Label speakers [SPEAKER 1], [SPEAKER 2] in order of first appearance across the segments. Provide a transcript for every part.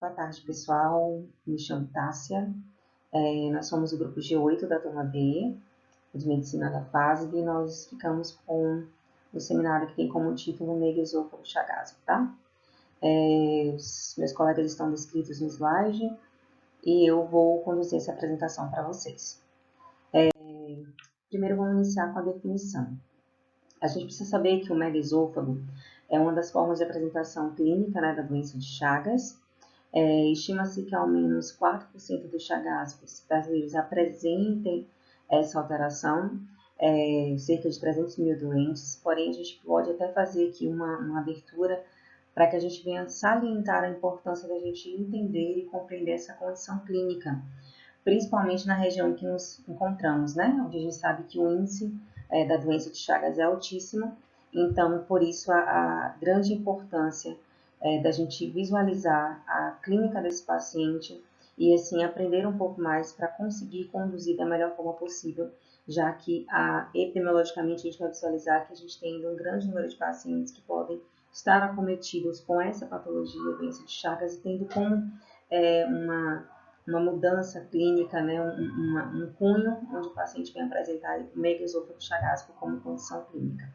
[SPEAKER 1] Boa tarde, pessoal. Me chamo Tássia. Nós somos o grupo G8 da turma B, de Medicina da FASB, e nós ficamos com o seminário que tem como título Megaesôfago Chagásico, tá? Os meus colegas estão descritos no slide e eu vou conduzir essa apresentação para vocês. Primeiro, vamos iniciar com a definição. A gente precisa saber que o megaesôfago é uma das formas de apresentação clínica, né, da doença de Chagas. Estima-se que ao menos 4% dos chagásicos brasileiros apresentem essa alteração, cerca de 300 mil doentes, porém a gente pode até fazer aqui uma abertura para que a gente venha salientar a importância da gente entender e compreender essa condição clínica, principalmente na região que nos encontramos, né? Onde a gente sabe que o índice da doença de Chagas é altíssimo, então por isso a grande importância da gente visualizar a clínica desse paciente e assim aprender um pouco mais para conseguir conduzir da melhor forma possível, já que epidemiologicamente a gente vai visualizar que a gente tem ainda um grande número de pacientes que podem estar acometidos com essa patologia, doença de Chagas, e tendo como uma mudança clínica, né, um cunho onde o paciente vem apresentar megaesôfago chagásico como condição clínica.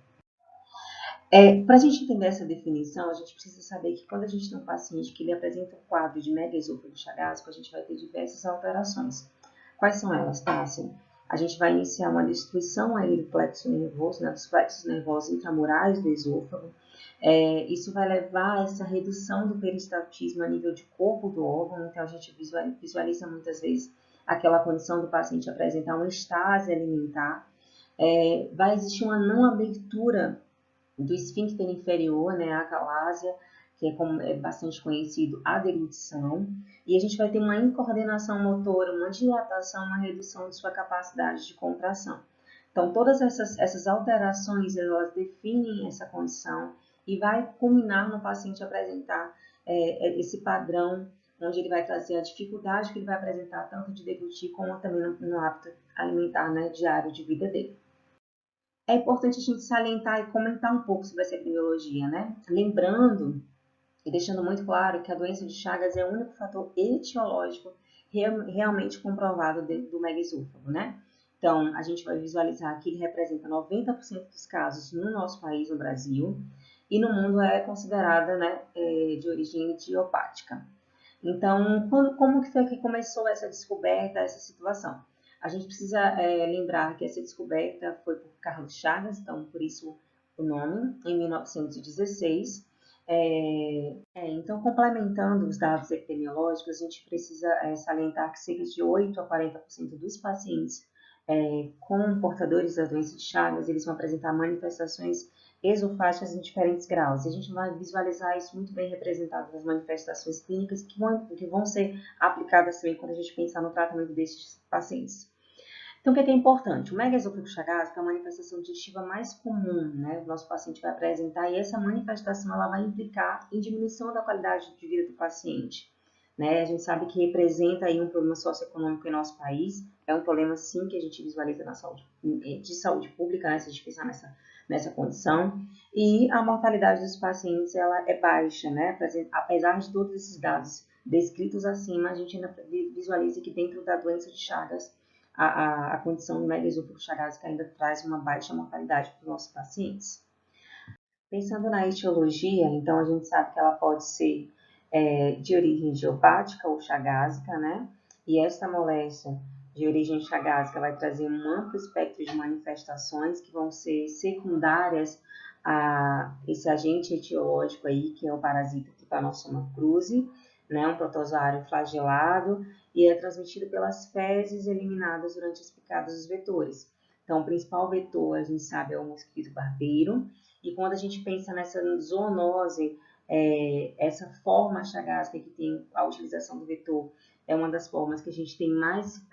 [SPEAKER 1] Para a gente entender essa definição, a gente precisa saber que quando a gente tem um paciente que ele apresenta um quadro de megaesôfago chagásico, a gente vai ter diversas alterações. Quais são elas, Tássia? A gente vai iniciar uma destruição aí do plexo nervoso, né, dos plexos nervosos intramurais do esôfago. Isso vai levar a essa redução do peristaltismo a nível de corpo do órgão, então a gente visualiza muitas vezes aquela condição do paciente apresentar uma estase alimentar. Vai existir uma não abertura do esfíncter inferior, né, a acalásia, que é bastante conhecido, a deglutição, e a gente vai ter uma incoordenação motora, uma dilatação, uma redução de sua capacidade de contração. Então, todas essas alterações, elas definem essa condição e vai culminar no paciente apresentar esse padrão, onde ele vai trazer a dificuldade que ele vai apresentar, tanto de deglutir, como também no hábito alimentar, né, diário de vida dele. É importante a gente salientar e comentar um pouco sobre essa epidemiologia, né? Lembrando e deixando muito claro que a doença de Chagas é o único fator etiológico realmente comprovado do megaesôfago, né? Então, a gente vai visualizar que ele representa 90% dos casos no nosso país, no Brasil, e no mundo é considerada, né, de origem idiopática. Então, como que foi que começou essa descoberta, essa situação? A gente precisa lembrar que essa descoberta foi por Carlos Chagas, então por isso o nome, em 1916. Então, complementando os dados epidemiológicos, a gente precisa salientar que cerca de 8 a 40% dos pacientes com portadores da doença de Chagas, eles vão apresentar manifestações esofágicas em diferentes graus. E a gente vai visualizar isso muito bem representado nas manifestações clínicas que vão ser aplicadas também quando a gente pensar no tratamento desses pacientes. Então, o que é importante? O megaesôfago chagásico é a manifestação digestiva mais comum, né? O nosso paciente vai apresentar e essa manifestação ela vai implicar em diminuição da qualidade de vida do paciente. Né? A gente sabe que representa aí um problema socioeconômico em nosso país, é um problema sim que a gente visualiza na saúde, de saúde pública, né? Se a gente pensar nessa condição, e a mortalidade dos pacientes ela é baixa, né? Apesar de todos esses dados descritos acima, a gente ainda visualiza que dentro da doença de Chagas, a condição do megaesôfago chagásico ainda traz uma baixa mortalidade para os nossos pacientes. Pensando na etiologia, então a gente sabe que ela pode ser de origem idiopática ou chagásica, né? E esta moléstia de origem chagásica vai trazer um amplo espectro de manifestações que vão ser secundárias a esse agente etiológico aí, que é o parasita Trypanosoma cruzi, né? Um protozoário flagelado e é transmitido pelas fezes eliminadas durante as picadas dos vetores. Então, o principal vetor, a gente sabe, é o mosquito barbeiro, e quando a gente pensa nessa zoonose, essa forma chagásica que tem a utilização do vetor, é uma das formas que a gente tem mais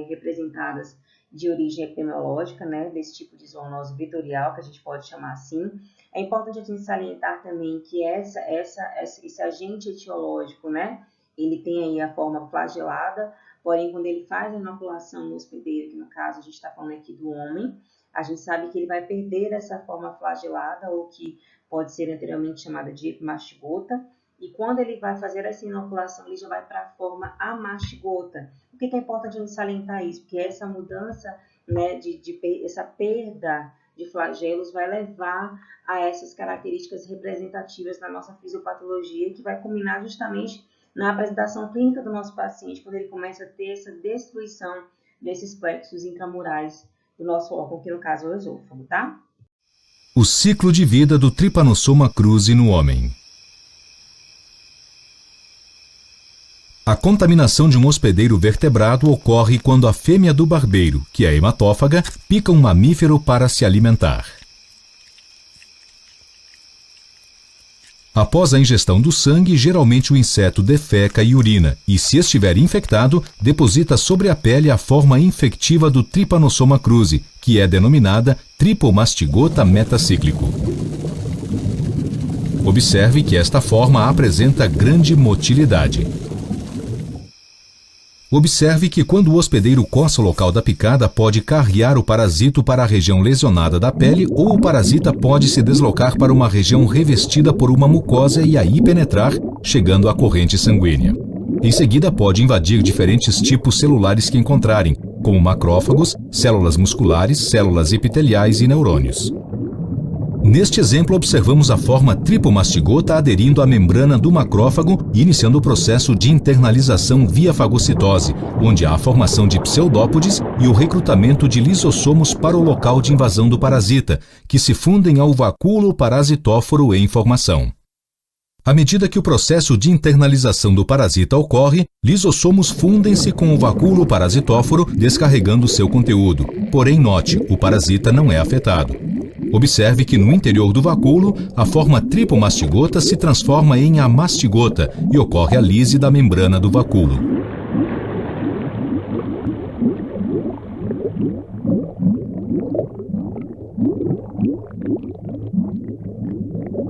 [SPEAKER 1] representadas de origem epidemiológica, né, desse tipo de zoonose vetorial, que a gente pode chamar assim. É importante a gente salientar também que esse agente etiológico, né, ele tem aí a forma flagelada, porém, quando ele faz a inoculação no hospedeiro, que no caso a gente está falando aqui do homem, a gente sabe que ele vai perder essa forma flagelada, ou que pode ser anteriormente chamada de epimastigota, E quando ele vai fazer essa inoculação, ele já vai para a forma a mastigota. Por que é importante a gente salientar isso? Porque essa mudança, né, essa perda de flagelos vai levar a essas características representativas na nossa fisiopatologia, que vai culminar justamente na apresentação clínica do nosso paciente, quando ele começa a ter essa destruição desses plexos intramurais do nosso órgão, que no caso é o esôfago, tá?
[SPEAKER 2] O ciclo de vida do Trypanosoma cruzi no homem. A contaminação de um hospedeiro vertebrado ocorre quando a fêmea do barbeiro, que é hematófaga, pica um mamífero para se alimentar. Após a ingestão do sangue, geralmente o inseto defeca e urina, e se estiver infectado, deposita sobre a pele a forma infectiva do Trypanosoma cruzi, que é denominada tripomastigota metacíclico. Observe que esta forma apresenta grande motilidade. Observe que quando o hospedeiro coça o local da picada, pode carrear o parasito para a região lesionada da pele ou o parasita pode se deslocar para uma região revestida por uma mucosa e aí penetrar, chegando à corrente sanguínea. Em seguida, pode invadir diferentes tipos celulares que encontrarem, como macrófagos, células musculares, células epiteliais e neurônios. Neste exemplo, observamos a forma tripomastigota aderindo à membrana do macrófago e iniciando o processo de internalização via fagocitose, onde há a formação de pseudópodes e o recrutamento de lisossomos para o local de invasão do parasita, que se fundem ao vacúolo parasitóforo em formação. À medida que o processo de internalização do parasita ocorre, lisossomos fundem-se com o vacúolo parasitóforo, descarregando seu conteúdo. Porém, note, o parasita não é afetado. Observe que no interior do vacúolo, a forma tripomastigota se transforma em amastigota e ocorre a lise da membrana do vacúolo.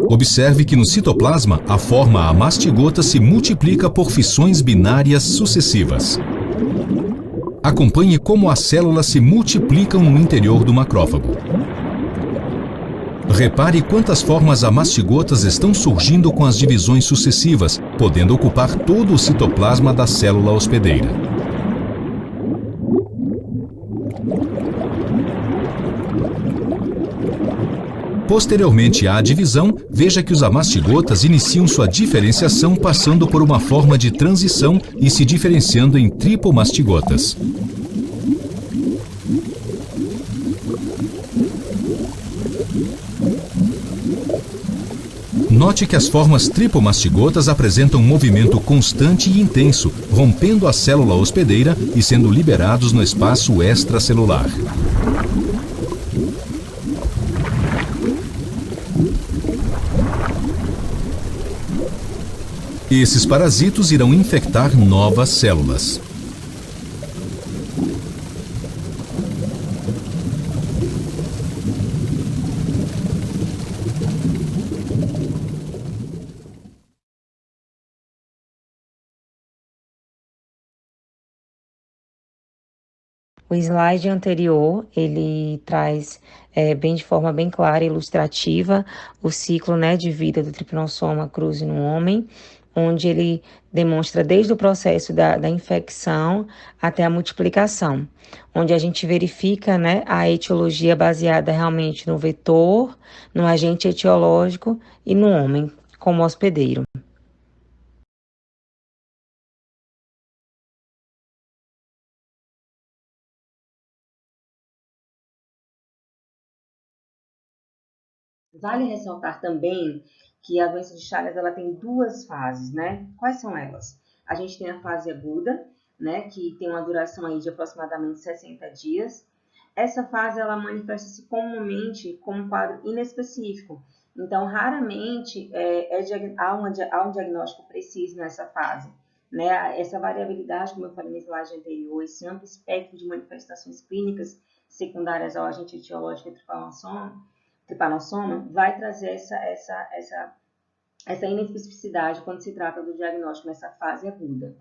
[SPEAKER 2] Observe que no citoplasma, a forma amastigota se multiplica por fissões binárias sucessivas. Acompanhe como as células se multiplicam no interior do macrófago. Repare quantas formas amastigotas estão surgindo com as divisões sucessivas, podendo ocupar todo o citoplasma da célula hospedeira. Posteriormente à divisão, veja que os amastigotas iniciam sua diferenciação passando por uma forma de transição e se diferenciando em tripomastigotas. Note que as formas tripomastigotas apresentam um movimento constante e intenso, rompendo a célula hospedeira e sendo liberados no espaço extracelular. Esses parasitos irão infectar novas células.
[SPEAKER 1] O slide anterior, ele traz bem de forma bem clara e ilustrativa o ciclo, né, de vida do Trypanosoma cruzi no homem, onde ele demonstra desde o processo da infecção até a multiplicação, onde a gente verifica, né, a etiologia baseada realmente no vetor, no agente etiológico e no homem como hospedeiro. Vale ressaltar também que a doença de Chagas ela tem duas fases, né? Quais são elas? A gente tem a fase aguda, né, que tem uma duração aí de aproximadamente 60 dias. Essa fase ela manifesta-se comumente como um quadro inespecífico. Então, raramente há um diagnóstico preciso nessa fase. Né? Essa variabilidade, como eu falei no slide anterior, esse amplo espectro de manifestações clínicas secundárias ao agente etiológico Trypanosoma vai trazer essa inespecificidade quando se trata do diagnóstico nessa fase aguda.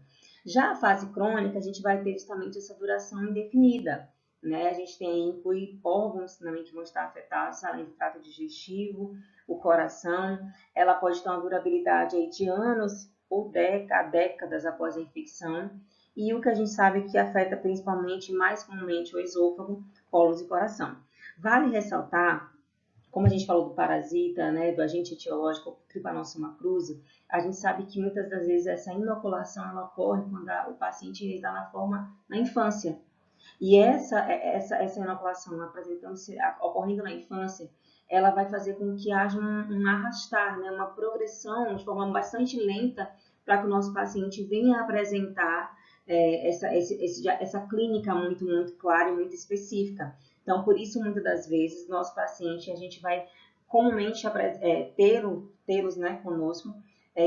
[SPEAKER 1] Já a fase crônica, a gente vai ter justamente essa duração indefinida, né? A gente tem inclui órgãos também que vão estar afetados, além do trato digestivo, o coração. Ela pode ter uma durabilidade aí de anos ou décadas após a infecção. E o que a gente sabe que afeta principalmente, mais comumente, o esôfago, cólon e coração. Vale ressaltar, como a gente falou do parasita, né, do agente etiológico, o Trypanosoma cruzi, a gente sabe que muitas das vezes essa inoculação ela ocorre quando o paciente está na infância. E essa inoculação apresentando-se, ocorrendo na infância, ela vai fazer com que haja um arrastar, né, uma progressão de forma bastante lenta para que o nosso paciente venha apresentar essa clínica muito clara e muito específica. Então, por isso, muitas das vezes, nosso paciente, a gente vai comumente tê-los, né, conosco,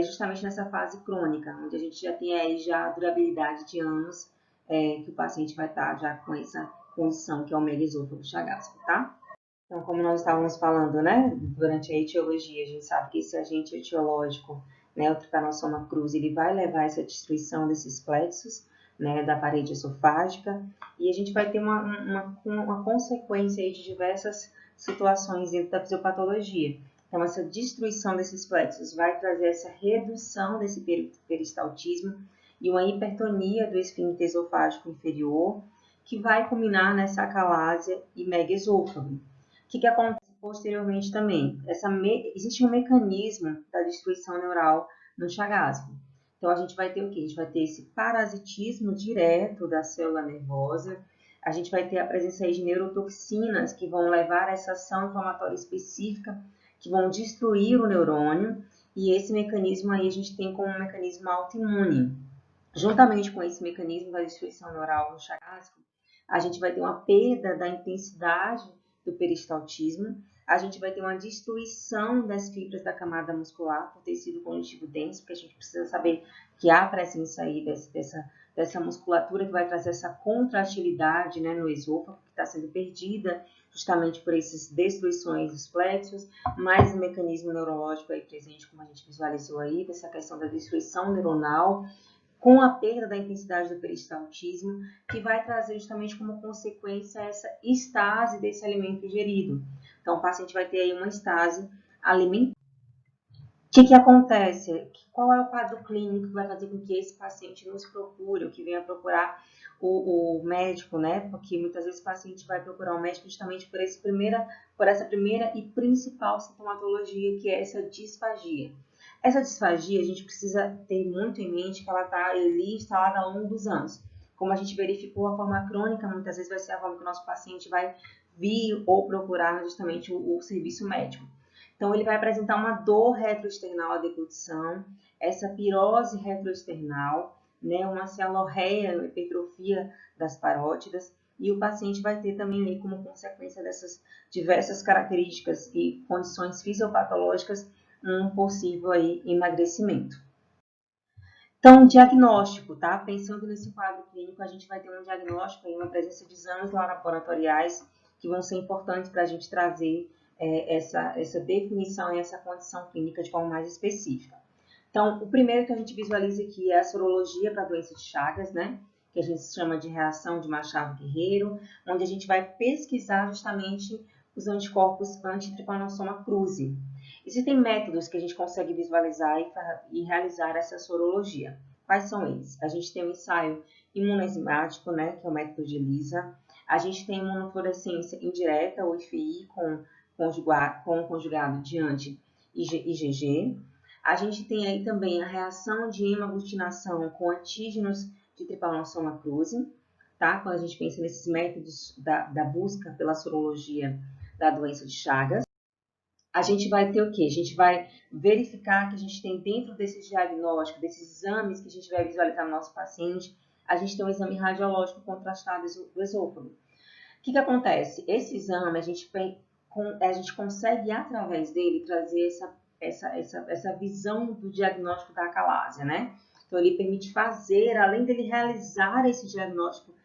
[SPEAKER 1] justamente nessa fase crônica, onde a gente já tem aí já a durabilidade de anos, que o paciente vai estar já com essa condição que é o megaesôfago chagásico, tá? Então, como nós estávamos falando, né, durante a etiologia, a gente sabe que esse agente etiológico, né, o Trypanosoma cruzi, ele vai levar a essa destruição desses plexos, né, da parede esofágica, e a gente vai ter uma consequência aí de diversas situações dentro da fisiopatologia. Então, essa destruição desses plexos vai trazer essa redução desse peristaltismo e uma hipertonia do esfíncter esofágico inferior, que vai culminar nessa acalásia e megaesôfago. O que acontece posteriormente também? Existe um mecanismo da destruição neural no chagásico. Então, a gente vai ter o quê? A gente vai ter esse parasitismo direto da célula nervosa, a gente vai ter a presença aí de neurotoxinas que vão levar a essa ação inflamatória específica, que vão destruir o neurônio, e esse mecanismo aí a gente tem como um mecanismo autoimune. Juntamente com esse mecanismo da destruição neural no chagásico, a gente vai ter uma perda da intensidade do peristaltismo, a gente vai ter uma destruição das fibras da camada muscular por tecido conjuntivo denso, porque a gente precisa saber que há presença aí dessa musculatura que vai trazer essa contratilidade, né, no esôfago, que está sendo perdida justamente por essas destruições dos plexos, mais um mecanismo neurológico aí presente, como a gente visualizou aí, dessa questão da destruição neuronal, com a perda da intensidade do peristaltismo, que vai trazer justamente como consequência essa estase desse alimento ingerido. Então, o paciente vai ter aí uma estase alimentar. O que acontece? Qual é o quadro clínico que vai fazer com que esse paciente nos procure, ou que venha procurar o médico, né? Porque muitas vezes o paciente vai procurar o médico justamente por essa primeira e principal sintomatologia, que é essa disfagia. Essa disfagia, a gente precisa ter muito em mente que ela está ali instalada ao longo dos anos. Como a gente verificou, a forma crônica muitas vezes vai ser a forma que o nosso paciente vai vir ou procurar justamente o serviço médico. Então, ele vai apresentar uma dor retroesternal à deglutição, essa pirose retroesternal, né, uma cialorreia, uma hipertrofia das parótidas, e o paciente vai ter também aí, como consequência dessas diversas características e condições fisiopatológicas, um possível aí emagrecimento. Então, diagnóstico, tá? Pensando nesse quadro clínico, a gente vai ter um diagnóstico aí, uma presença de exames laboratoriais que vão ser importantes para a gente trazer essa definição e essa condição clínica de forma mais específica. Então, o primeiro que a gente visualiza aqui é a sorologia para a doença de Chagas, né? Que a gente chama de reação de Machado-Guerreiro, onde a gente vai pesquisar justamente os anticorpos anti-Trypanosoma cruzi. Existem métodos que a gente consegue visualizar e realizar essa sorologia. Quais são eles? A gente tem o ensaio imunoenzimático, né, que é o método de ELISA. A gente tem imunofluorescência indireta, ou IFI, com conjugado de anti-IgG. A gente tem aí também a reação de hemaglutinação com antígenos de Trypanosoma cruzi, tá? Quando a gente pensa nesses métodos da busca pela sorologia da doença de Chagas. A gente vai ter o quê? A gente vai verificar que a gente tem dentro desse diagnóstico, desses exames que a gente vai visualizar no nosso paciente, a gente tem um exame radiológico contrastado do esôfago. O que acontece? Esse exame, a gente consegue, através dele, trazer essa visão do diagnóstico da acalásia, né? Então, ele permite fazer, além dele realizar esse diagnóstico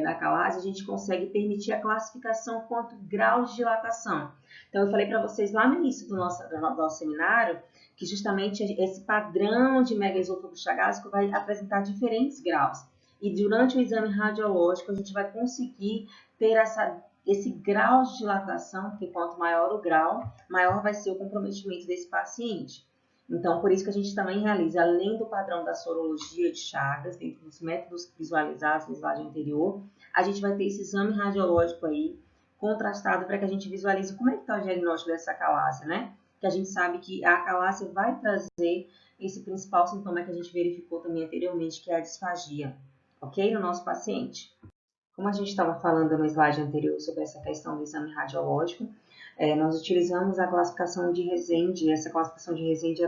[SPEAKER 1] da acalásia, a gente consegue permitir a classificação quanto grau de dilatação. Então, eu falei para vocês lá no início do nosso seminário que justamente esse padrão de megaesôfago chagásico vai apresentar diferentes graus. e durante o exame radiológico a gente vai conseguir ter esse grau de dilatação, porque quanto maior o grau, maior vai ser o comprometimento desse paciente. Então, por isso que a gente também realiza, além do padrão da sorologia de Chagas, dentro dos métodos visualizados no slide anterior, a gente vai ter esse exame radiológico aí, contrastado, para que a gente visualize como é que está o diagnóstico dessa acalásia, né? Que a gente sabe que a acalásia vai trazer esse principal sintoma que a gente verificou também anteriormente, que é a disfagia, ok? No nosso paciente. Como a gente estava falando no slide anterior sobre essa questão do exame radiológico, nós utilizamos a classificação de Rezende. Essa classificação de Rezende,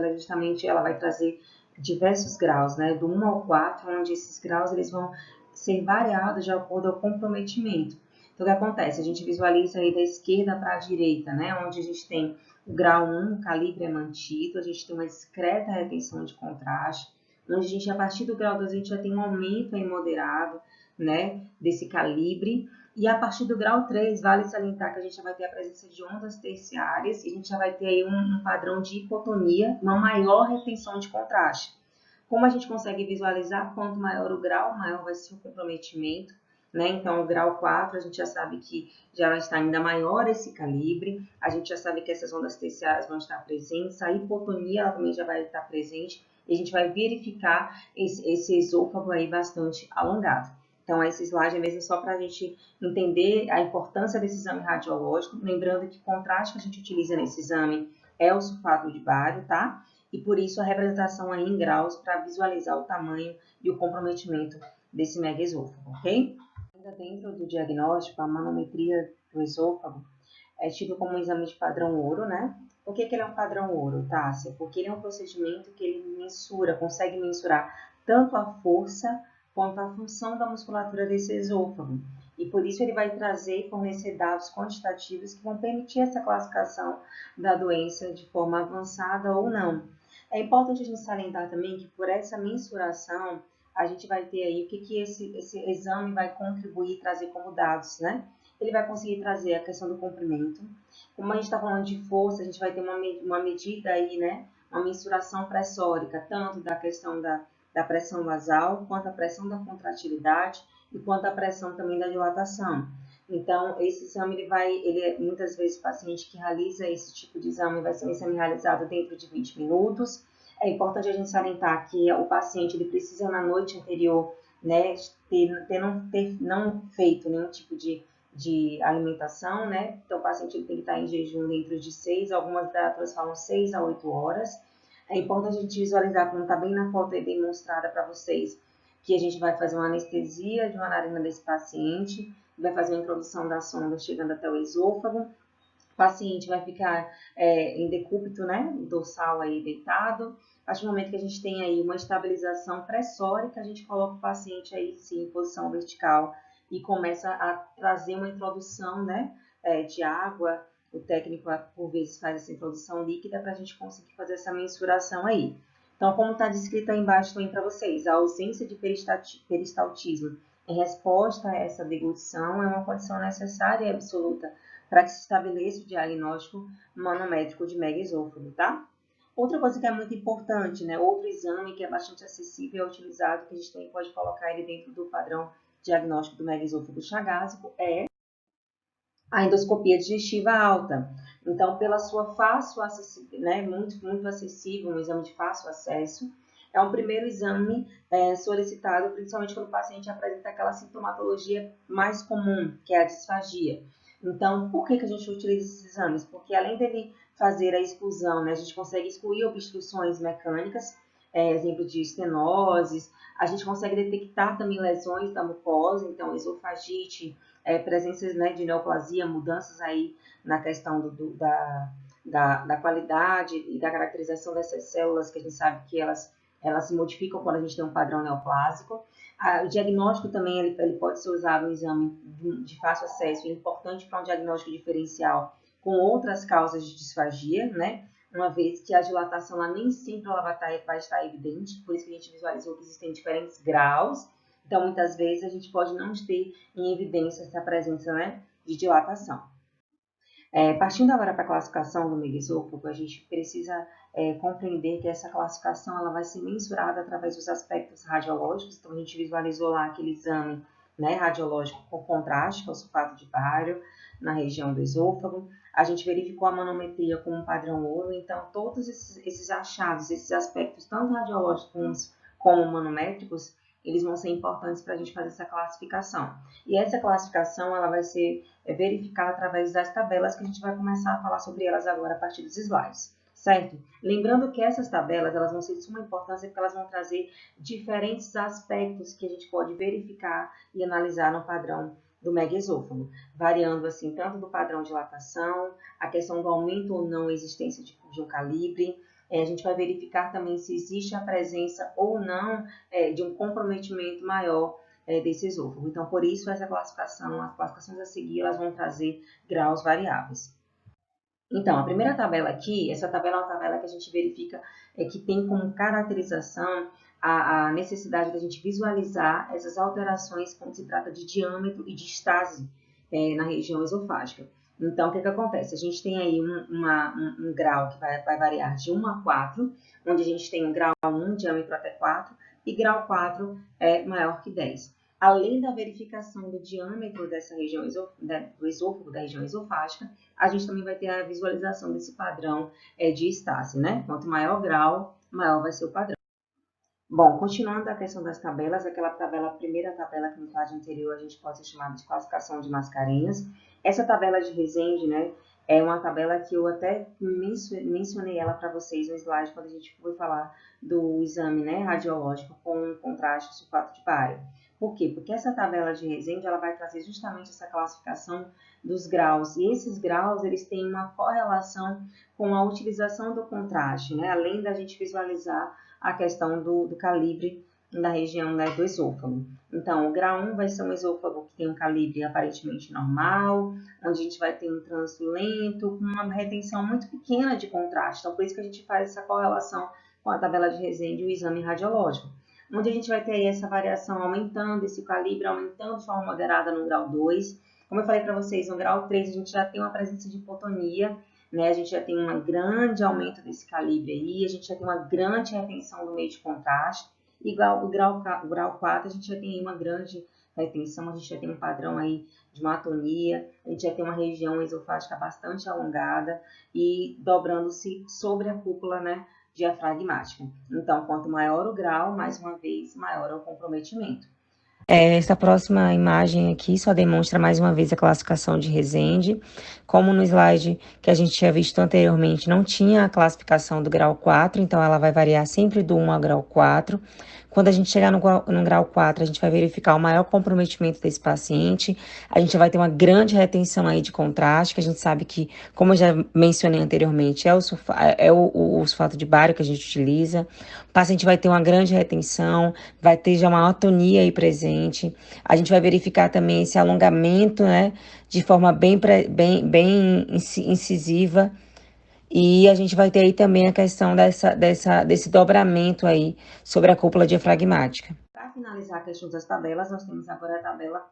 [SPEAKER 1] ela vai trazer diversos graus, né, do 1 ao 4, onde esses graus eles vão ser variados de acordo ao comprometimento. Então, o que acontece? A gente visualiza aí da esquerda para a direita, né, onde a gente tem o grau 1, o calibre é mantido, a gente tem uma discreta retenção de contraste, onde a gente, a partir do grau 2, a gente já tem um aumento aí moderado, né, desse calibre. E a partir do grau 3, vale salientar que a gente já vai ter a presença de ondas terciárias e a gente já vai ter aí um padrão de hipotonia, uma maior retenção de contraste. Como a gente consegue visualizar, quanto maior o grau, maior vai ser o comprometimento, né? Então, o grau 4, a gente já sabe que já vai estar ainda maior esse calibre, a gente já sabe que essas ondas terciárias vão estar presentes, a hipotonia ela também já vai estar presente, e a gente vai verificar esse esôfago aí bastante alongado. Então, esse slide é mesmo só para a gente entender a importância desse exame radiológico, lembrando que o contraste que a gente utiliza nesse exame é o sulfato de bário, tá? E por isso a representação aí em graus para visualizar o tamanho e o comprometimento desse megaesôfago, ok? Ainda dentro do diagnóstico, a manometria do esôfago é tido como um exame de padrão ouro, né? Por que ele é um padrão ouro, Tássia? Porque ele é um procedimento que ele consegue mensurar tanto a força quanto a função da musculatura desse esôfago. E por isso ele vai trazer e fornecer dados quantitativos que vão permitir essa classificação da doença de forma avançada ou não. É importante a gente salientar também que por essa mensuração, a gente vai ter aí o que esse exame vai contribuir e trazer como dados, né? Ele vai conseguir trazer a questão do comprimento. Como a gente está falando de força, a gente vai ter uma medida aí, né? Uma mensuração pressórica, tanto da questão da pressão basal, quanto a pressão da contratilidade e quanto a pressão também da dilatação. Então, esse exame, muitas vezes o paciente que realiza esse tipo de exame vai ser um exame realizado dentro de 20 minutos. É importante a gente salientar que o paciente ele precisa na noite anterior, né, não feito nenhum tipo de alimentação, né? Então, o paciente ele tem que estar em jejum dentro de 6, algumas literaturas falam 6 a 8 horas. É importante a gente visualizar, como está bem na foto aí demonstrada para vocês, que a gente vai fazer uma anestesia de uma narina desse paciente, vai fazer uma introdução da sonda chegando até o esôfago. O paciente vai ficar em decúbito, né, dorsal aí deitado. A partir do momento que a gente tem aí uma estabilização pressórica, a gente coloca o paciente aí sim em posição vertical e começa a trazer uma introdução, né, de água. O técnico, por vezes, faz essa introdução líquida para a gente conseguir fazer essa mensuração aí. Então, como está descrito aí embaixo também para vocês, a ausência de peristaltismo em resposta a essa deglutição é uma condição necessária e absoluta para que se estabeleça o diagnóstico manométrico de megaesôfago, tá? Outra coisa que é muito importante, né? Outro exame que é bastante acessível e utilizado, que a gente pode colocar ele dentro do padrão diagnóstico do megaesôfago chagásico, é a endoscopia digestiva alta. Então, pela sua fácil acessível, né, muito acessível, um exame de fácil acesso, é um primeiro exame solicitado, principalmente quando o paciente apresenta aquela sintomatologia mais comum, que é a disfagia. Então, por que a gente utiliza esses exames? Porque além dele fazer a exclusão, né, a gente consegue excluir obstruções mecânicas, exemplo de estenoses, a gente consegue detectar também lesões da mucosa, então esofagite, presenças, né, de neoplasia, mudanças aí na questão da qualidade e da caracterização dessas células, que a gente sabe que elas se modificam quando a gente tem um padrão neoplásico. O diagnóstico também ele pode ser usado no exame de fácil acesso, é importante para um diagnóstico diferencial com outras causas de disfagia, né? Uma vez que a dilatação ela nem sempre ela vai estar evidente, por isso que a gente visualizou que existem diferentes graus. Então, muitas vezes, a gente pode não ter em evidência essa presença, né, de dilatação. Partindo agora para a classificação do megaesôfago, a gente precisa compreender que essa classificação ela vai ser mensurada através dos aspectos radiológicos. Então, a gente visualizou lá aquele exame, né, radiológico com contraste, que é o sulfato de bário, na região do esôfago. A gente verificou a manometria como um padrão ouro. Então, todos esses achados, esses aspectos, tanto radiológicos como manométricos, eles vão ser importantes para a gente fazer essa classificação. E essa classificação ela vai ser verificada através das tabelas, que a gente vai começar a falar sobre elas agora a partir dos slides. Certo? Lembrando que essas tabelas elas vão ser de suma importância porque elas vão trazer diferentes aspectos que a gente pode verificar e analisar no padrão do megaesôfago, variando assim tanto do padrão de dilatação, a questão do aumento ou não existência de um calibre. A gente vai verificar também se existe a presença ou não de um comprometimento maior desse esôfago. Então, por isso, essa classificação, as classificações a seguir, elas vão trazer graus variáveis. Então, a primeira tabela aqui, essa tabela é uma tabela que a gente verifica que tem como caracterização a necessidade da gente visualizar essas alterações quando se trata de diâmetro e de estase na região esofágica. Então, o que acontece? A gente tem aí um grau que vai variar de 1 a 4, onde a gente tem um grau 1, diâmetro até 4, e grau 4 é maior que 10. Além da verificação do diâmetro dessa região do esôfago, da região esofágica, a gente também vai ter a visualização desse padrão de estase, né? Quanto maior o grau, maior vai ser o padrão. Bom, continuando a questão das tabelas, aquela tabela, a primeira tabela que no slide anterior a gente pode ser chamada de classificação de Mascarenhas. Essa tabela de Rezende, né, é uma tabela que eu até mencionei ela para vocês no slide quando a gente foi falar do exame, né, radiológico com contraste sulfato de bário. Por quê? Porque essa tabela de Rezende ela vai trazer justamente essa classificação dos graus, e esses graus eles têm uma correlação com a utilização do contraste, né, além da gente visualizar a questão do calibre na região, né, do esôfago. Então, o grau 1 vai ser um esôfago que tem um calibre aparentemente normal, onde a gente vai ter um trânsito lento, com uma retenção muito pequena de contraste. Então, por isso que a gente faz essa correlação com a tabela de Rezende e o exame radiológico, onde a gente vai ter aí essa variação aumentando, esse calibre aumentando de forma moderada no grau 2. Como eu falei para vocês, no grau 3 a gente já tem uma presença de hipotonia, né? A gente já tem um grande aumento desse calibre aí, a gente já tem uma grande retenção do meio de contraste, e o grau 4 a gente já tem uma grande retenção, a gente já tem um padrão aí de uma atonia, a gente já tem uma região esofágica bastante alongada e dobrando-se sobre a cúpula, né, diafragmática. Então, quanto maior o grau, mais uma vez, maior é o comprometimento.
[SPEAKER 3] Essa próxima imagem aqui só demonstra mais uma vez a classificação de Rezende. Como no slide que a gente tinha visto anteriormente, não tinha a classificação do grau 4, então ela vai variar sempre do 1 ao grau 4. Quando a gente chegar no grau 4, a gente vai verificar o maior comprometimento desse paciente. A gente vai ter uma grande retenção aí de contraste, que a gente sabe que, como eu já mencionei anteriormente, é o sulfato de bário que a gente utiliza. O paciente vai ter uma grande retenção, vai ter já uma atonia aí presente. A gente vai verificar também esse alongamento, né, de forma bem incisiva. E a gente vai ter aí também a questão desse dobramento aí sobre a cúpula diafragmática.
[SPEAKER 1] Para finalizar a questão das tabelas, nós temos agora a tabela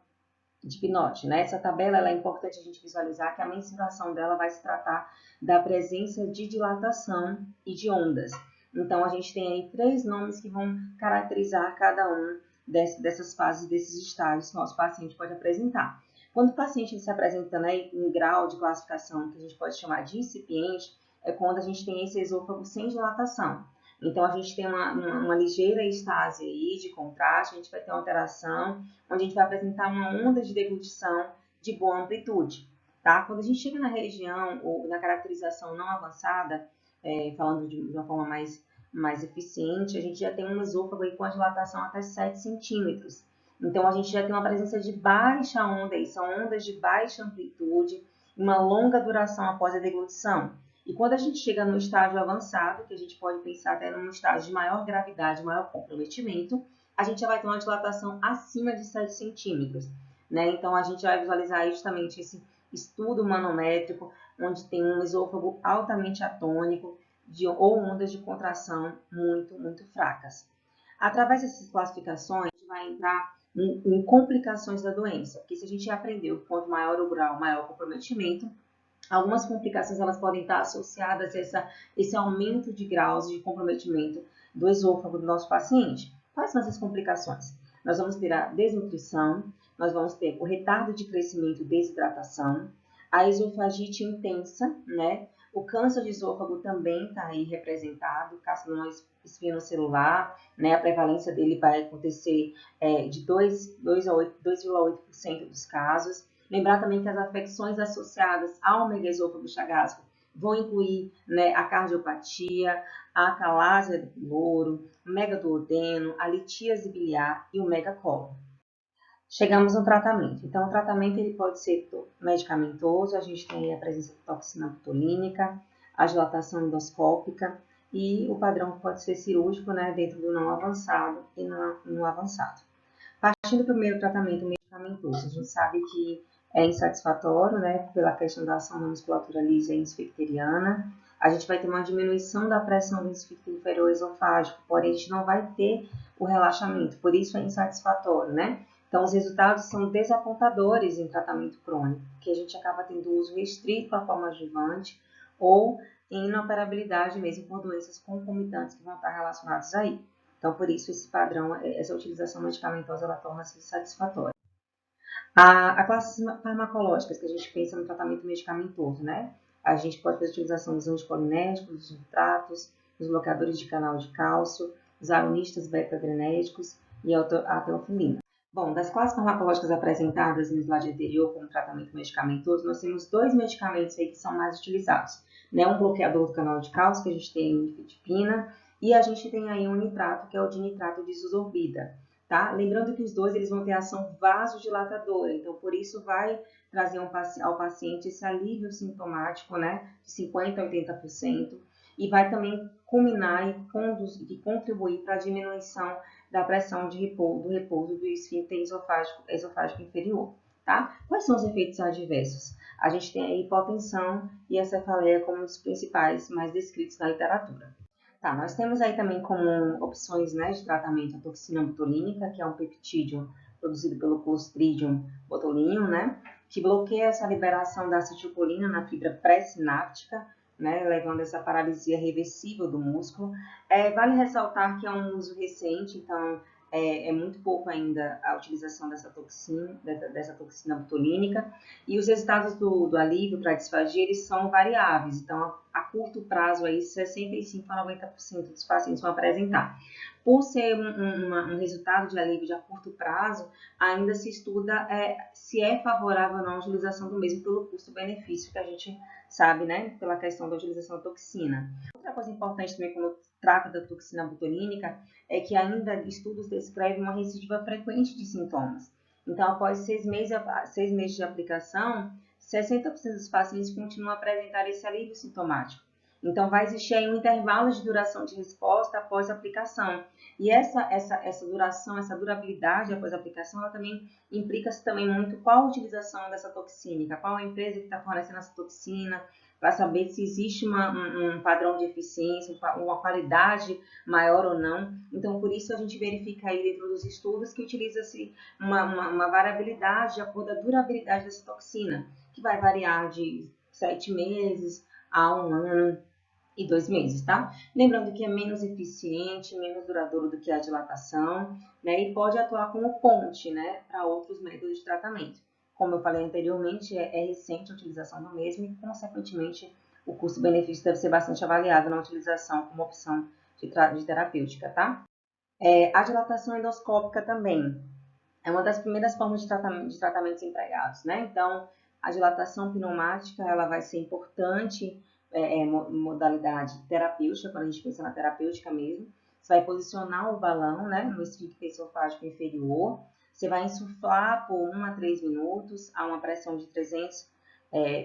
[SPEAKER 1] de Pinotti, né? Essa tabela ela é importante a gente visualizar que a mensuração dela vai se tratar da presença de dilatação e de ondas. Então, a gente tem aí 3 nomes que vão caracterizar cada um dessas fases, desses estágios que o nosso paciente pode apresentar. Quando o paciente se apresenta, né, em grau de classificação que a gente pode chamar de incipiente, é quando a gente tem esse esôfago sem dilatação. Então, a gente tem uma ligeira estase aí de contraste, a gente vai ter uma alteração, onde a gente vai apresentar uma onda de deglutição de boa amplitude. Tá? Quando a gente chega na região, ou na caracterização não avançada, falando de uma forma mais eficiente, a gente já tem um esôfago aí com a dilatação até 7 centímetros. Então, a gente já tem uma presença de baixa onda, aí, são ondas de baixa amplitude, uma longa duração após a deglutição. E quando a gente chega no estágio avançado, que a gente pode pensar até num estágio de maior gravidade, maior comprometimento, a gente já vai ter uma dilatação acima de 7 centímetros. Né? Então, a gente vai visualizar justamente esse estudo manométrico, onde tem um esôfago altamente atônico, ou ondas de contração muito, muito fracas. Através dessas classificações, a gente vai entrar em complicações da doença, porque se a gente aprendeu que quanto maior o grau, maior o comprometimento, Algumas complicações elas podem estar associadas a esse aumento de graus de comprometimento do esôfago do nosso paciente. Quais são essas complicações? Nós vamos ter a desnutrição, nós vamos ter o retardo de crescimento e desidratação, a esofagite intensa, né? O câncer de esôfago também está aí representado, carcinoma espinocelular, né? A prevalência dele vai acontecer de 2,8% dos casos. Lembrar também que as afecções associadas ao megaesôfago chagásico vão incluir, né, a cardiopatia, a acalásia do pyloro, o megaduodeno, a litíase biliar e o megacolon. Chegamos no tratamento. Então, o tratamento ele pode ser medicamentoso, a gente tem a presença de toxina botulínica, a dilatação endoscópica e o padrão pode ser cirúrgico, né, dentro do não avançado e no avançado. Partindo do primeiro tratamento medicamentoso, a gente sabe que é insatisfatório, né, pela questão da ação na musculatura lisa e esficteriana. A gente vai ter uma diminuição da pressão do esfíncter inferior esofágico, porém a gente não vai ter o relaxamento, por isso é insatisfatório, né? Então, os resultados são desapontadores em tratamento crônico, que a gente acaba tendo uso restrito para a forma adjuvante ou em inoperabilidade mesmo por doenças concomitantes que vão estar relacionadas aí. Então, por isso, esse padrão, essa utilização medicamentosa, ela torna-se satisfatória. A classes farmacológicas que a gente pensa no tratamento medicamentoso, né? A gente pode fazer a utilização dos anticolinérgicos, dos nitratos, dos bloqueadores de canal de cálcio, os agonistas beta-adrenérgicos e a teofilina. Bom, das classes farmacológicas apresentadas no slide anterior como tratamento medicamentoso, nós temos dois medicamentos aí que são mais utilizados, né? Um bloqueador do canal de cálcio, que a gente tem a nifedipina, e a gente tem aí um nitrato, que é o dinitrato de isosorbida, tá? Lembrando que os dois eles vão ter ação vasodilatadora, então por isso vai trazer ao paciente esse alívio sintomático, né? De 50% a 80%, e vai também culminar e contribuir para a diminuição da pressão do repouso do esfíncter esofágico inferior, tá? Quais são os efeitos adversos? A gente tem a hipotensão e a cefaleia como os principais mais descritos na literatura. Tá, nós temos aí também como opções, né, de tratamento a toxina botulínica, que é um peptídeo produzido pelo Clostridium botulinum, né, que bloqueia essa liberação da acetilcolina na fibra pré-sináptica, né, levando essa paralisia reversível do músculo. Vale ressaltar que é um uso recente, então é muito pouco ainda a utilização dessa toxina botulínica, e os resultados do alívio para a disfagia eles são variáveis, então a curto prazo aí 65% a 90% dos pacientes vão apresentar. Por ser um resultado de alívio de a curto prazo, ainda se estuda se é favorável ou não a utilização do mesmo pelo custo-benefício que a gente sabe, né, pela questão da utilização da toxina. Outra coisa importante também quando trata da toxina botulínica é que ainda estudos descrevem uma recidiva frequente de sintomas. Então, após 6 meses de aplicação, 60% dos pacientes continuam a apresentar esse alívio sintomático. Então, vai existir aí um intervalo de duração de resposta após a aplicação. E essa duração, essa durabilidade após a aplicação, ela também implica-se também muito qual a utilização dessa toxínica, qual a empresa que está fornecendo essa toxina, para saber se existe um padrão de eficiência, uma qualidade maior ou não. Então, por isso a gente verifica aí dentro dos estudos que utiliza-se uma variabilidade de acordo com a durabilidade dessa toxina, que vai variar de 7 meses a 1 ano e 2 meses, tá? Lembrando que é menos eficiente, menos duradouro do que a dilatação, né? E pode atuar como ponte, né, para outros métodos de tratamento. Como eu falei anteriormente, é recente a utilização do mesmo e, consequentemente, o custo-benefício deve ser bastante avaliado na utilização como opção de terapêutica, tá? A dilatação endoscópica também é uma das primeiras formas de tratamentos empregados, né? Então, a dilatação pneumática, ela vai ser importante, modalidade terapêutica, quando a gente pensa na terapêutica mesmo. Você vai posicionar o balão, né, no esfíncter esofágico inferior. Você vai insuflar por 1 a 3 minutos a uma pressão de 300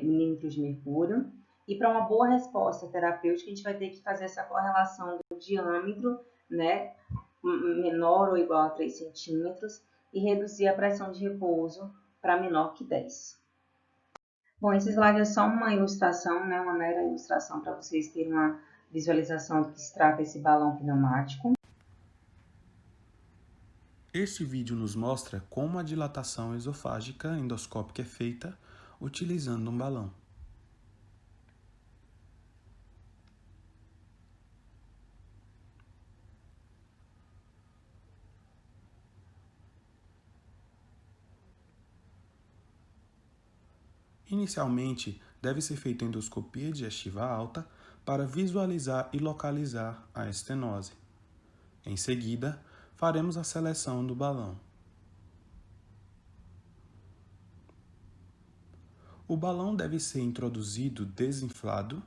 [SPEAKER 1] milímetros de mercúrio. E para uma boa resposta terapêutica, a gente vai ter que fazer essa correlação do diâmetro, né, menor ou igual a 3 centímetros e reduzir a pressão de repouso para menor que 10. Bom, esse slide é só uma ilustração, né, uma mera ilustração para vocês terem uma visualização do que se trata esse balão pneumático.
[SPEAKER 4] Este vídeo nos mostra como a dilatação esofágica endoscópica é feita utilizando um balão. Inicialmente, deve ser feita endoscopia digestiva alta para visualizar e localizar a estenose. Em seguida, faremos a seleção do balão. O balão deve ser introduzido desinflado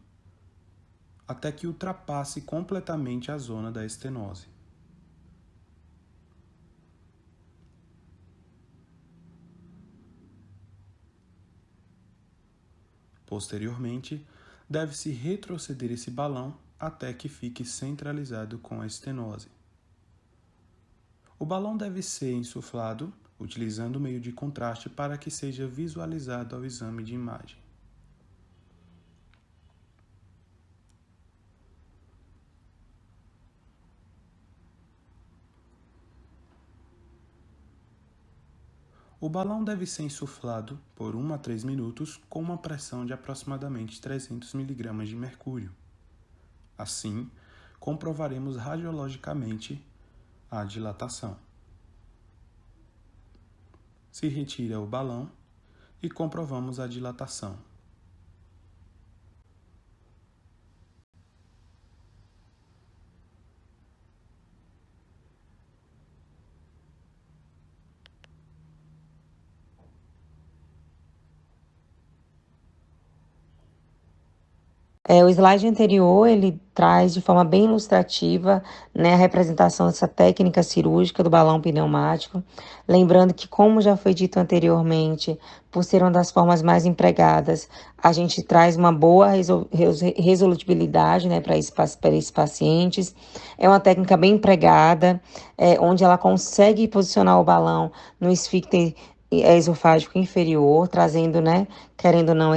[SPEAKER 4] até que ultrapasse completamente a zona da estenose. Posteriormente, deve-se retroceder esse balão até que fique centralizado com a estenose. O balão deve ser insuflado utilizando o meio de contraste para que seja visualizado ao exame de imagem. O balão deve ser insuflado por 1 a 3 minutos com uma pressão de aproximadamente 300 mg de mercúrio. Assim, comprovaremos radiologicamente a dilatação. Se retira o balão e comprovamos a dilatação.
[SPEAKER 3] O slide anterior, ele traz de forma bem ilustrativa, né, a representação dessa técnica cirúrgica do balão pneumático. Lembrando que, como já foi dito anteriormente, por ser uma das formas mais empregadas, a gente traz uma boa resolutibilidade, né, para esses pacientes. É uma técnica bem empregada, onde ela consegue posicionar o balão no esfíncter esofágico inferior, trazendo, né, querendo ou não,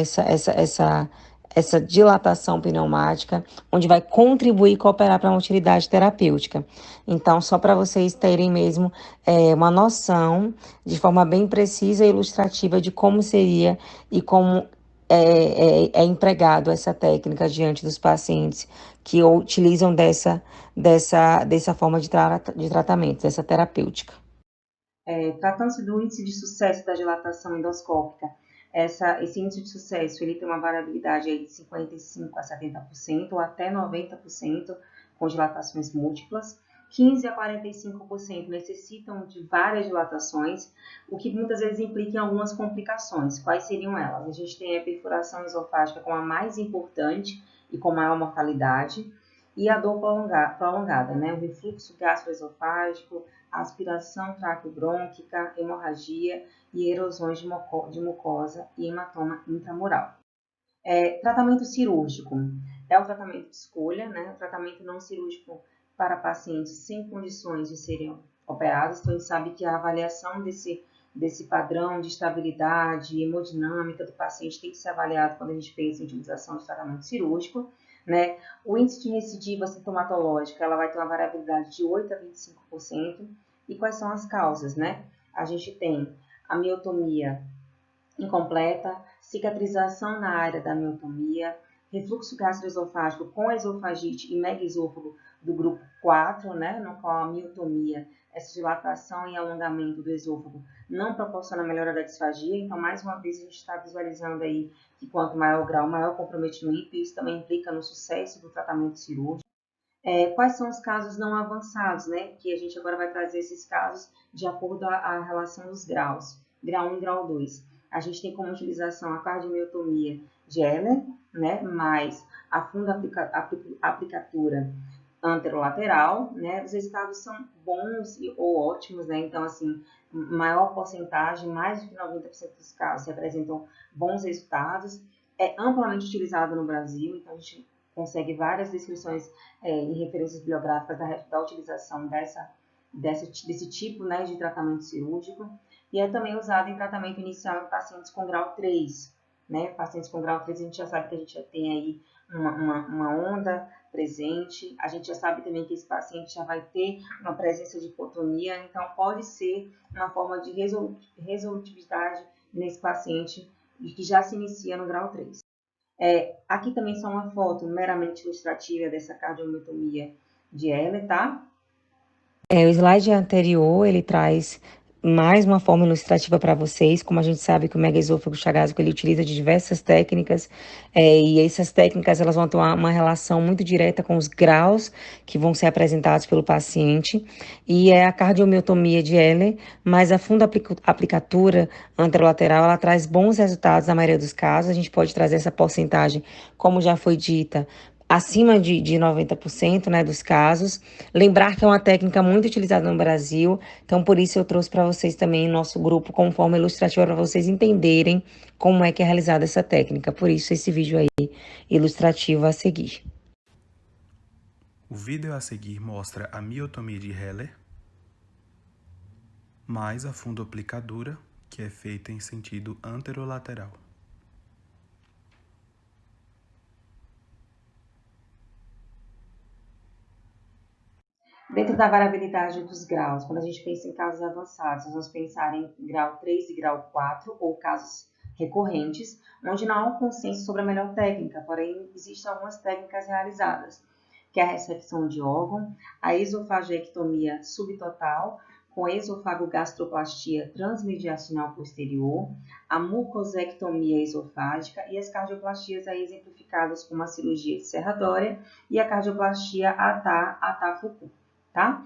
[SPEAKER 3] essa dilatação pneumática, onde vai contribuir e cooperar para uma utilidade terapêutica. Então, só para vocês terem mesmo uma noção, de forma bem precisa e ilustrativa, de como seria e como é empregado essa técnica diante dos pacientes que utilizam dessa forma de tratamento, dessa terapêutica.
[SPEAKER 1] Tratando-se do índice de sucesso da dilatação endoscópica, esse índice de sucesso ele tem uma variabilidade aí de 55% a 70% ou até 90% com dilatações múltiplas. 15% a 45% necessitam de várias dilatações, o que muitas vezes implica em algumas complicações. Quais seriam elas? A gente tem a perfuração esofágica como a mais importante e com maior mortalidade, e a dor prolongada, né? O refluxo gastroesofágico, aspiração traqueobrônquica, hemorragia e erosões de mucosa e hematoma intramural. Tratamento cirúrgico é o tratamento de escolha, né? O tratamento não cirúrgico para pacientes sem condições de serem operados. Então, a gente sabe que a avaliação desse padrão de estabilidade hemodinâmica do paciente tem que ser avaliado quando a gente pensa em utilização de tratamento cirúrgico, né? O índice de recidiva sintomatológica ela vai ter uma variabilidade de 8% a 25%. E quais são as causas, né? A gente tem a miotomia incompleta, cicatrização na área da miotomia, refluxo gastroesofágico com esofagite e megaesôfago do grupo 4, né? No qual a miotomia, essa dilatação e alongamento do esôfago não proporciona melhora da disfagia. Então, mais uma vez, a gente está visualizando aí que quanto maior o grau, maior o comprometimento, e isso também implica no sucesso do tratamento cirúrgico. Quais são os casos não avançados, né? Que a gente agora vai trazer esses casos de acordo à relação dos graus, grau 1 e grau 2. A gente tem como utilização a cardiomiotomia de Ehler, né? Mais a funda aplicatura anterolateral, né? Os resultados são bons ou ótimos, né? Então, assim, maior porcentagem, mais de 90% dos casos representam bons resultados. É amplamente utilizado no Brasil, então a gente consegue várias descrições e referências bibliográficas da utilização desse tipo, né, de tratamento cirúrgico, e é também usado em tratamento inicial em pacientes com grau 3. Né? Pacientes com grau 3, a gente já sabe que a gente já tem aí uma onda presente, a gente já sabe também que esse paciente já vai ter uma presença de hipotonia, então pode ser uma forma de resolutividade nesse paciente que já se inicia no grau 3. Aqui também só uma foto meramente ilustrativa dessa cardiomiotomia de Ehler, tá?
[SPEAKER 3] O slide anterior, ele traz mais uma forma ilustrativa para vocês. Como a gente sabe que o megaesôfago chagásico ele utiliza de diversas técnicas, e essas técnicas elas vão ter uma relação muito direta com os graus que vão ser apresentados pelo paciente, e é a cardiomiotomia de Heller, mas a fundoaplicatura anterolateral ela traz bons resultados na maioria dos casos. A gente pode trazer essa porcentagem, como já foi dita, acima de 90%, né, dos casos. Lembrar que é uma técnica muito utilizada no Brasil, então por isso eu trouxe para vocês também nosso grupo como forma ilustrativa para vocês entenderem como é que é realizada essa técnica. Por isso esse vídeo aí ilustrativo a seguir.
[SPEAKER 4] O vídeo a seguir mostra a miotomia de Heller, mais a fundoaplicadura, que é feita em sentido anterolateral.
[SPEAKER 1] Dentro da variabilidade dos graus, quando a gente pensa em casos avançados, nós vamos pensar em grau 3 e grau 4, ou casos recorrentes, onde não há um consenso sobre a melhor técnica, porém existem algumas técnicas realizadas, que é a ressecção de órgão, a esofagectomia subtotal, com esofagogastroplastia transmediastinal posterior, a mucosectomia esofágica e as cardioplastias aí exemplificadas como a cirurgia de serradória e a cardioplastia ATA-Foucault. Tá?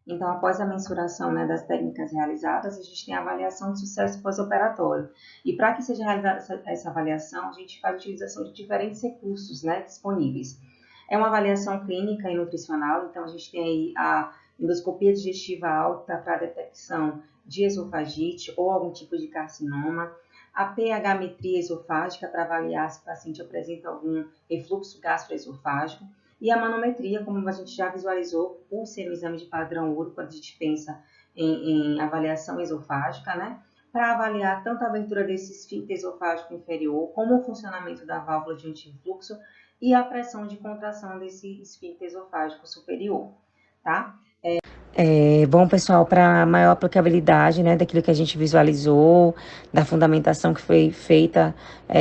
[SPEAKER 1] Então, após a mensuração, né, das técnicas realizadas, a gente tem a avaliação de sucesso pós-operatório. E para que seja realizada essa avaliação, a gente faz a utilização de diferentes recursos, né, disponíveis. É uma avaliação clínica e nutricional, então a gente tem aí a endoscopia digestiva alta para detecção de esofagite ou algum tipo de carcinoma, a pH-metria esofágica para avaliar se o paciente apresenta algum refluxo gastroesofágico, e a manometria, como a gente já visualizou, por ser um exame de padrão ouro, quando a gente pensa em avaliação esofágica, né? Para avaliar tanto a abertura desse esfíncter esofágico inferior, como o funcionamento da válvula de antifluxo e a pressão de contração desse esfíncter esofágico superior, tá?
[SPEAKER 3] Bom, pessoal, para maior aplicabilidade, né, daquilo que a gente visualizou, da fundamentação que foi feita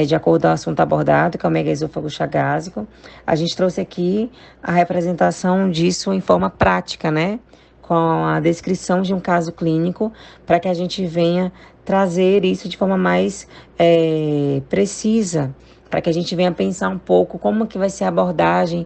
[SPEAKER 3] de acordo com o assunto abordado, que é o megaesôfago chagásico, a gente trouxe aqui a representação disso em forma prática, né, com a descrição de um caso clínico, para que a gente venha trazer isso de forma mais precisa, para que a gente venha pensar um pouco como que vai ser a abordagem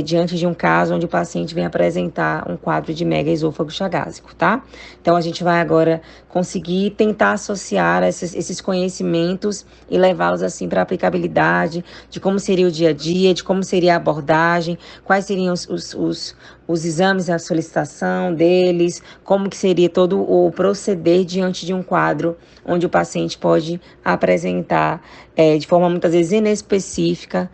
[SPEAKER 3] diante de um caso onde o paciente vem apresentar um quadro de megaesôfago chagásico, tá? Então, a gente vai agora conseguir tentar associar esses conhecimentos e levá-los, assim, para a aplicabilidade de como seria o dia a dia, de como seria a abordagem, quais seriam os exames, a solicitação deles, como que seria todo o proceder diante de um quadro onde o paciente pode apresentar de forma muitas vezes inespecífica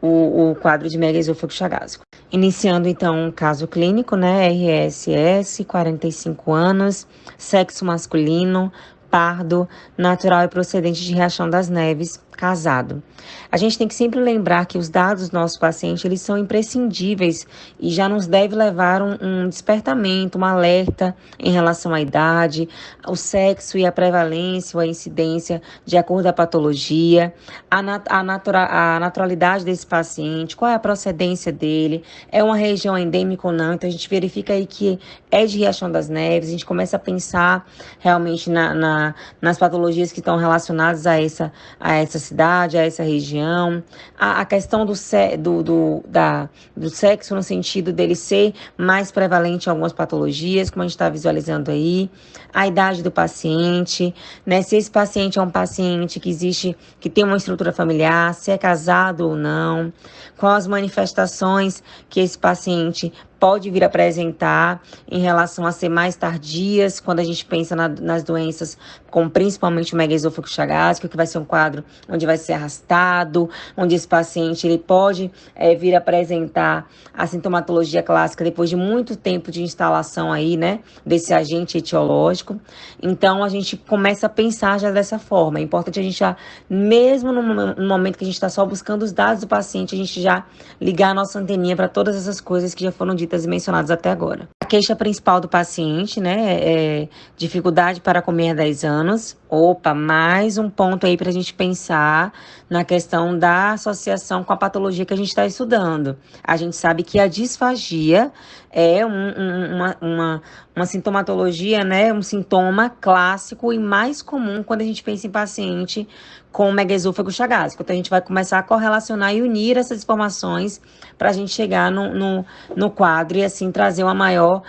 [SPEAKER 3] o quadro de megaesôfago chagásico. Iniciando então um caso clínico, né, RSS, 45 anos, sexo masculino, pardo, natural e procedente de Riachão das Neves, casado. A gente tem que sempre lembrar que os dados do nosso paciente, eles são imprescindíveis e já nos deve levar um despertamento, um alerta em relação à idade, o sexo e a prevalência ou a incidência de acordo com a patologia, a naturalidade desse paciente, qual é a procedência dele, é uma região endêmica ou não. Então a gente verifica aí que é de Riachão das Neves, a gente começa a pensar realmente nas patologias que estão relacionadas a essa cidade, a essa região, a questão do sexo no sentido dele ser mais prevalente em algumas patologias, como a gente está visualizando aí, a idade do paciente, né, se esse paciente é um paciente que tem uma estrutura familiar, se é casado ou não, quais as manifestações que esse paciente pode vir a apresentar em relação a ser mais tardias, quando a gente pensa nas doenças, como principalmente o megaesôfago chagásico, que vai ser um quadro onde vai ser arrastado, onde esse paciente ele pode vir a apresentar a sintomatologia clássica depois de muito tempo de instalação aí, né, desse agente etiológico. Então, a gente começa a pensar já dessa forma. É importante a gente já, mesmo no momento que a gente está só buscando os dados do paciente, a gente já ligar a nossa anteninha para todas essas coisas que já foram ditas e mencionadas até agora. queixa principal do paciente, né, é dificuldade para comer há 10 anos. Opa, mais um ponto aí para a gente pensar na questão da associação com a patologia que a gente está estudando. A gente sabe que a disfagia é uma sintomatologia, né, um sintoma clássico e mais comum quando a gente pensa em paciente com megaesôfago chagásico. Então, a gente vai começar a correlacionar e unir essas informações para a gente chegar no quadro e, assim, trazer uma maior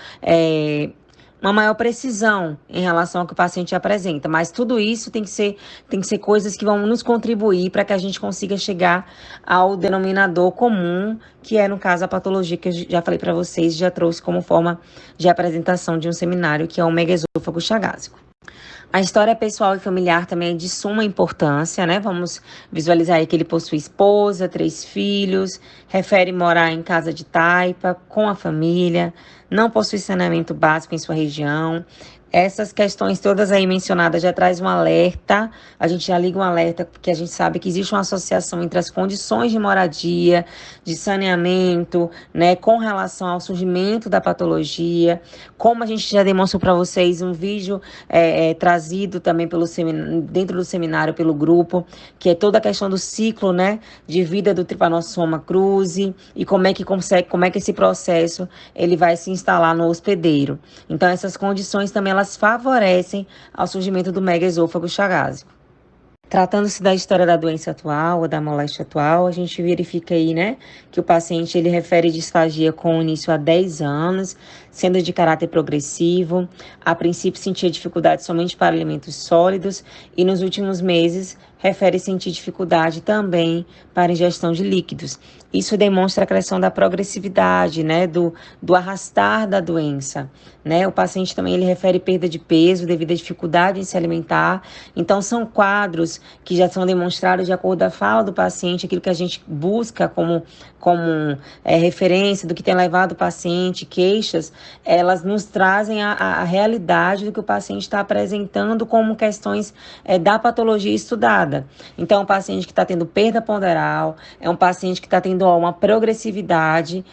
[SPEAKER 3] precisão em relação ao que o paciente apresenta. Mas tudo isso tem que ser coisas que vão nos contribuir para que a gente consiga chegar ao denominador comum, que é, no caso, a patologia que eu já falei para vocês, já trouxe como forma de apresentação de um seminário, que é o megaesôfago chagásico. A história pessoal e familiar também é de suma importância, né? Vamos visualizar aí que ele possui esposa, 3 filhos, refere morar em casa de taipa, com a família, não possui saneamento básico em sua região. Essas questões todas aí mencionadas já traz um alerta, a gente já liga um alerta porque a gente sabe que existe uma associação entre as condições de moradia, de saneamento, né, com relação ao surgimento da patologia. Como a gente já demonstrou para vocês, um vídeo trazido também dentro do seminário pelo grupo, que é toda a questão do ciclo, né, de vida do Trypanosoma cruzi e como é que esse processo ele vai se instalar no hospedeiro. Então, essas condições também elas favorecem ao surgimento do megaesôfago chagásico. Tratando-se da história da doença atual ou da moléstia atual, a gente verifica aí, né, que o paciente ele refere disfagia com início há 10 anos, sendo de caráter progressivo. A princípio sentia dificuldade somente para alimentos sólidos e nos últimos meses refere sentir dificuldade também para ingestão de líquidos. Isso demonstra a questão da progressividade, né, do arrastar da doença, né? O paciente também ele refere perda de peso devido à dificuldade em se alimentar. Então, são quadros que já são demonstrados de acordo com a fala do paciente, aquilo que a gente busca como referência do que tem levado o paciente, queixas, elas nos trazem a realidade do que o paciente está apresentando como questões da patologia estudada. Então, é um paciente que está tendo perda ponderal, é um paciente que está tendo uma progressividade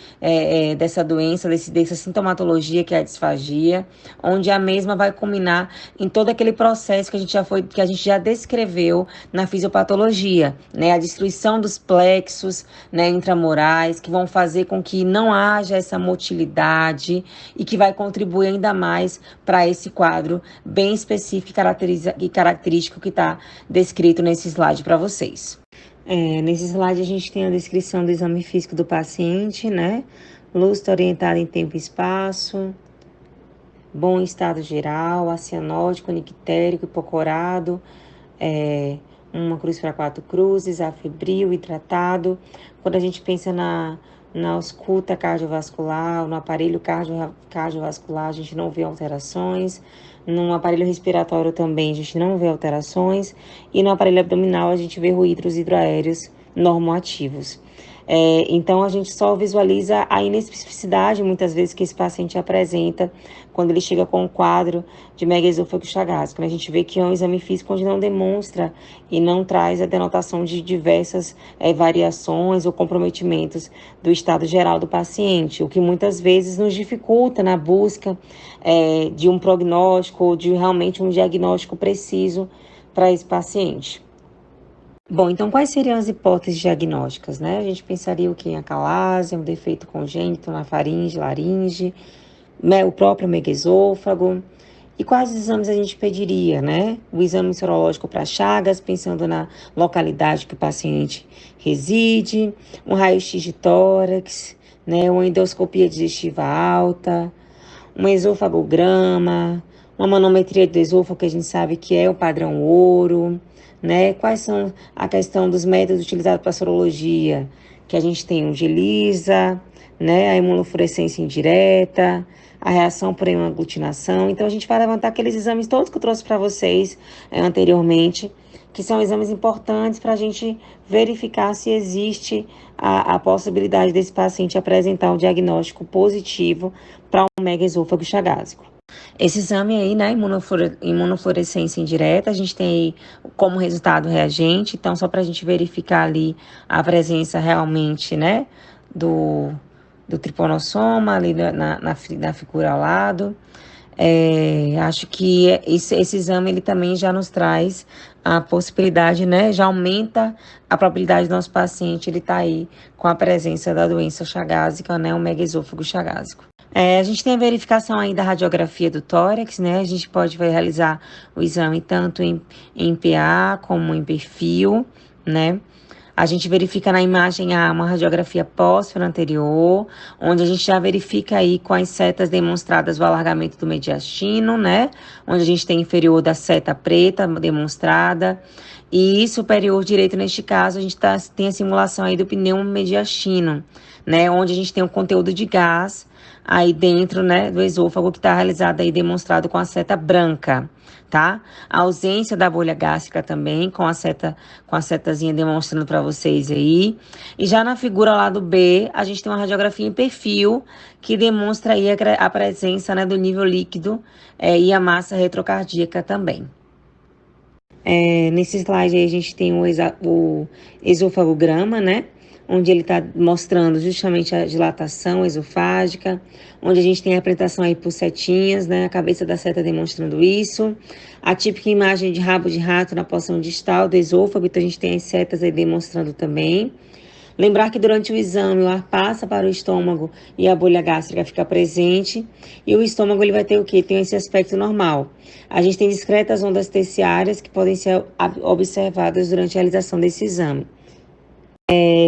[SPEAKER 3] dessa doença, dessa sintomatologia que é a disfagia, onde a mesma vai culminar em todo aquele processo que a gente já descreveu na fisiopatologia, né? A destruição dos plexos, né, intramorais, que vão fazer com que não haja essa motilidade e que vai contribuir ainda mais para esse quadro bem específico e característico que está descrito nesse slide para vocês. Nesse slide a gente tem a descrição do exame físico do paciente, né? Lúcido orientado em tempo e espaço, bom estado geral, acianótico, nictérico, hipocorado, uma cruz para 4 cruzes, afebril, hidratado. Quando a gente pensa na ausculta cardiovascular, no aparelho cardiovascular, a gente não vê alterações. No aparelho respiratório também a gente não vê alterações. E no aparelho abdominal a gente vê ruídos hidroaéreos normoativos. Então, a gente só visualiza a inespecificidade, muitas vezes, que esse paciente apresenta quando ele chega com um quadro de megaesôfago chagásico. A gente vê que é um exame físico onde não demonstra e não traz a denotação de diversas variações ou comprometimentos do estado geral do paciente, o que muitas vezes nos dificulta na busca de um prognóstico ou de realmente um diagnóstico preciso para esse paciente. Bom, então quais seriam as hipóteses diagnósticas, né? A gente pensaria o que? Acalásia, um defeito congênito na faringe, laringe, o próprio megaesôfago. E quais exames a gente pediria, né? O exame sorológico para Chagas, pensando na localidade que o paciente reside, um raio-x de tórax, né? Uma endoscopia digestiva alta, um esofagograma, uma manometria do esôfago, que a gente sabe que é o padrão ouro, né? Quais são a questão dos métodos utilizados para sorologia? Que a gente tem o ELISA, né? A imunofluorescência indireta, a reação por aglutinação. Então, a gente vai levantar aqueles exames todos que eu trouxe para vocês anteriormente, que são exames importantes para a gente verificar se existe a possibilidade desse paciente apresentar um diagnóstico positivo para um megaesôfago chagásico. Esse exame aí, né, imunofluorescência indireta, a gente tem aí como resultado reagente, então só para a gente verificar ali a presença realmente, né, do triponossoma, ali na figura ao lado. Acho que esse exame ele também já nos traz a possibilidade, né? Já aumenta a probabilidade do nosso paciente ele estar aí com a presença da doença chagásica, né? O megaesôfago chagásico. A gente tem a verificação aí da radiografia do tórax, né? A gente pode realizar o exame tanto em PA como em perfil, né? A gente verifica na imagem uma radiografia pós-fero anterior, onde a gente já verifica aí com as setas demonstradas o alargamento do mediastino, né? Onde a gente tem inferior da seta preta demonstrada. E superior direito, neste caso, a gente tem a simulação aí do pneumomediastino, né? Onde a gente tem o conteúdo de gás aí dentro, né, do esôfago que está realizado aí, demonstrado com a seta branca, tá? A ausência da bolha gástrica também, com a setazinha demonstrando para vocês aí. E já na figura lá do B, a gente tem uma radiografia em perfil, que demonstra aí a presença, né, do nível líquido e a massa retrocardíaca também. Nesse slide aí a gente tem o esofagograma, né? Onde ele está mostrando justamente a dilatação esofágica, onde a gente tem a apresentação aí por setinhas, né? A cabeça da seta demonstrando isso. A típica imagem de rabo de rato na porção distal do esôfago, então a gente tem as setas aí demonstrando também. Lembrar que durante o exame o ar passa para o estômago e a bolha gástrica fica presente. E o estômago ele vai ter o quê? Tem esse aspecto normal. A gente tem discretas ondas terciárias que podem ser observadas durante a realização desse exame.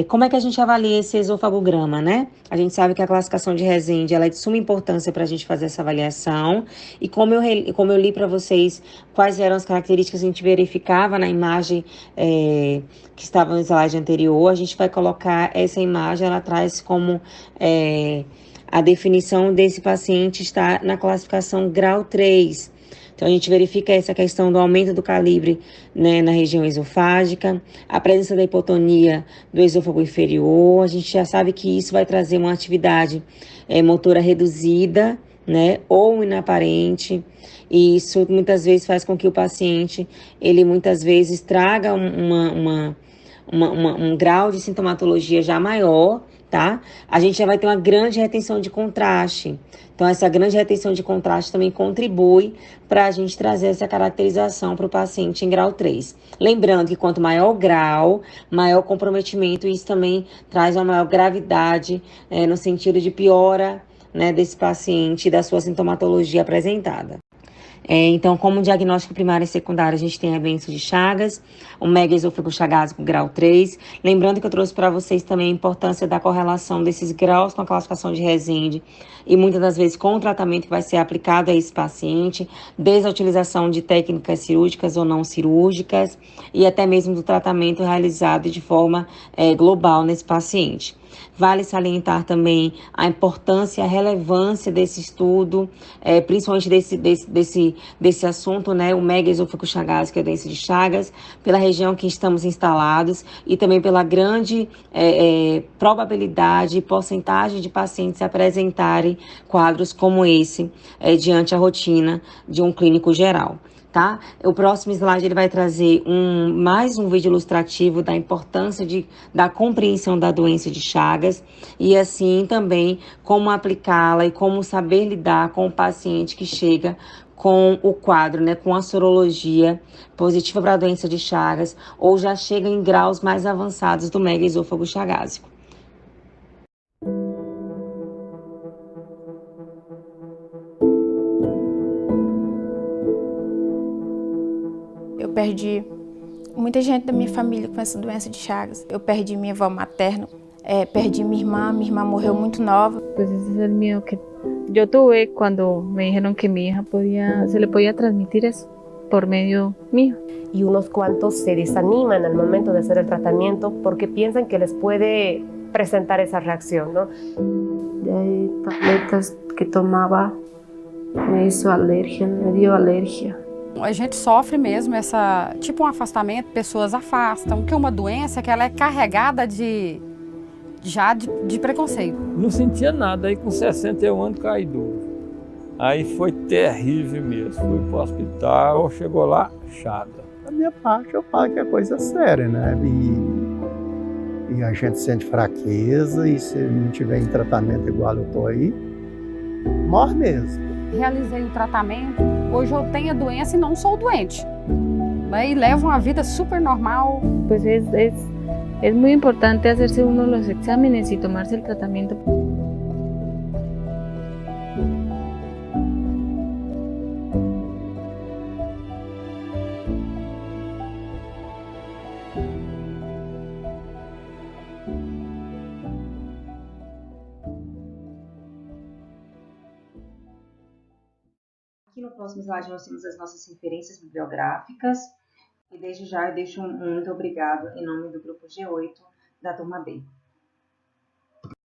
[SPEAKER 3] Como é que a gente avalia esse esofagograma, né? A gente sabe que a classificação de Rezende ela é de suma importância para a gente fazer essa avaliação. E como eu li para vocês quais eram as características que a gente verificava na imagem que estava no slide anterior, a gente vai colocar essa imagem, ela traz como a definição desse paciente está na classificação grau 3. Então, a gente verifica essa questão do aumento do calibre, né, na região esofágica, a presença da hipotonia do esôfago inferior. A gente já sabe que isso vai trazer uma atividade motora reduzida, né, ou inaparente. E isso muitas vezes faz com que o paciente, ele muitas vezes traga um grau de sintomatologia já maior, tá? A gente já vai ter uma grande retenção de contraste. Então, essa grande retenção de contraste também contribui para a gente trazer essa caracterização para o paciente em grau 3. Lembrando que quanto maior o grau, maior o comprometimento, isso também traz uma maior gravidade, no sentido de piora, né, desse paciente e da sua sintomatologia apresentada. Então, como diagnóstico primário e secundário, a gente tem a doença de Chagas, o megaesôfago chagásico grau 3. Lembrando que eu trouxe para vocês também a importância da correlação desses graus com a classificação de Rezende e muitas das vezes com o tratamento que vai ser aplicado a esse paciente, desde a utilização de técnicas cirúrgicas ou não cirúrgicas e até mesmo do tratamento realizado de forma global nesse paciente. Vale salientar também a importância e a relevância desse estudo, principalmente desse assunto, né, o megaesôfago chagásico, que é a doença de Chagas, pela região que estamos instalados e também pela grande probabilidade e porcentagem de pacientes apresentarem quadros como esse diante a rotina de um clínico geral. Tá? O próximo slide ele vai trazer mais um vídeo ilustrativo da importância da compreensão da doença de Chagas e assim também como aplicá-la e como saber lidar com o paciente que chega com o quadro, né, com a sorologia positiva para a doença de Chagas ou já chega em graus mais avançados do megaesôfago chagásico.
[SPEAKER 5] Eu perdi muita gente da minha família com essa doença de Chagas. Eu perdi minha avó materna, perdi minha irmã morreu muito nova.
[SPEAKER 6] Pues ese es el miedo que yo tuve cuando me dijeron que mi hija se le podía transmitir eso por medio mío.
[SPEAKER 7] Y unos cuantos se desaniman al momento de hacer el tratamiento porque piensan que les puede presentar esa reacción, ¿no?
[SPEAKER 6] De tabletas que tomaba me hizo alergia, me dio alergia.
[SPEAKER 8] A gente sofre mesmo tipo um afastamento, pessoas afastam, que é uma doença que ela é carregada de preconceito.
[SPEAKER 9] Não sentia nada, aí com 61 anos caí duro. Aí foi terrível mesmo, fui para o hospital, chegou lá, chata.
[SPEAKER 10] Da minha parte eu falo que é coisa séria, né? E a gente sente fraqueza, e se não tiver em tratamento igual eu estou aí, morre mesmo.
[SPEAKER 8] Realizei o tratamento, hoje eu tenho a doença e não sou doente, né? E levo uma vida super normal.
[SPEAKER 6] Pues es muy importante hacerse uno los exámenes y tomarse el tratamiento.
[SPEAKER 1] Aqui no próximo slide nós temos as nossas referências bibliográficas e desde já eu deixo um muito obrigado em nome do grupo G8 da turma B.